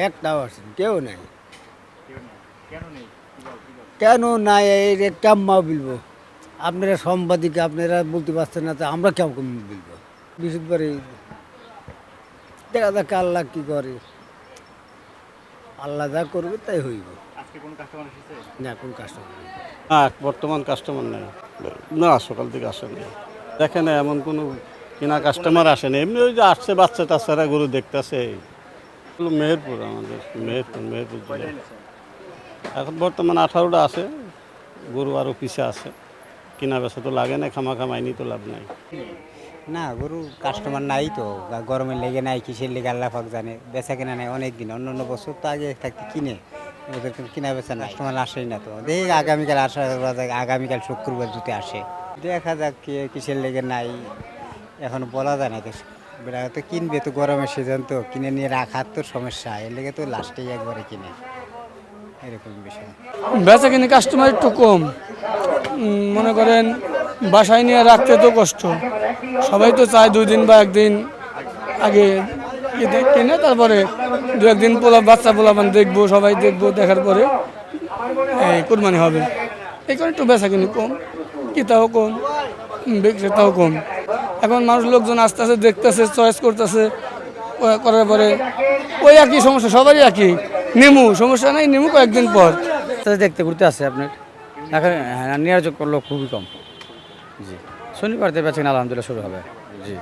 একটাও আসেন, কেউ নাই। কেউ নেই। কেন নেই? কেন নাই এই যে কেম্মা বলবো? আপনারা সাংবাদিক, আপনারা বলতে পারছেন না, তো আমরা কেমন বলবো? বৃহস্পতিবারে দেখা যাক আল্লাহ কি করে, আল্লাহ যা করবে তাই হইব। আজকে কোনো কাস্টমার এসেছে? না কোন কাস্টমার নেই। না বর্তমান কাস্টমার নেই। না সকাল থেকে আসেন না, দেখেন এমন কোনো কিনা কাস্টমার আসেনি, এমনি ওই যে আসছে বাচ্চা টাচ্চারা গরু দেখতেছে। মেহেরপুর, আমাদের মেহেরপুর কয়টা জেলা। এনেছেন? এখন বর্তমান 18টা আছে, গরু আরও পিছে আছে। কিনা বেচা তো লাগে না, খামাইনি তো লাভ নাই। না গরু কাস্টমার নাই তো, গরমের লেগে নাই, কিসের লেগে আল্লাহ পাক জানে। বেচা কেনা নাই অনেক দিন, অন্য বছর তো আগে থাকতে কিনে, ওদের কিন্তু কিনা বেচা না, কাস্টমার আসেই না তো। দেখি আগামীকাল আশা করা যায়, আগামীকাল শুক্রবার যদি আসে দেখা যাক কে কিসের লেগে নাই, এখন বলা যায় না তো। বেড়া তো কিনবে তো, গরমের সিজন তো, কিনে নিয়ে রাখার তো সমস্যা, এর লেগে তো লাস্টেই একবারে কিনে, এরকম বিষয়। বেচা কিনে কাস্টমার একটু কম, মনে করেন বাসায় নিয়ে রাখতে তো কষ্ট। সবাই তো চায় 2 দিন বা 1 দিন আগে কিনে, তারপরে 2-1 দিন বাচ্চা পোলাপান দেখবো, সবাই দেখবো, দেখার পরে এই কোরবানি হবে। এই কারণে একটু বেচা কিনি কম, কিতাও কম, বিক্রেতাও কম। এখন মানুষ লোকজন আস্তে আস্তে দেখতেছে, চয়েস করতেছে, করার পরে ওই একই সমস্যা, সবারই একই। নেমু সমস্যা নাই, নেমু কয়েকদিন পর। দেখতে ঘুরতে আসছে আপনার, এখন হ্যাঁ নেওয়ার যোগ্য লোক খুবই কম। জি, শনিবার থেকে বেচা কিনা আলহামদুলিল্লাহ শুরু হবে। জি।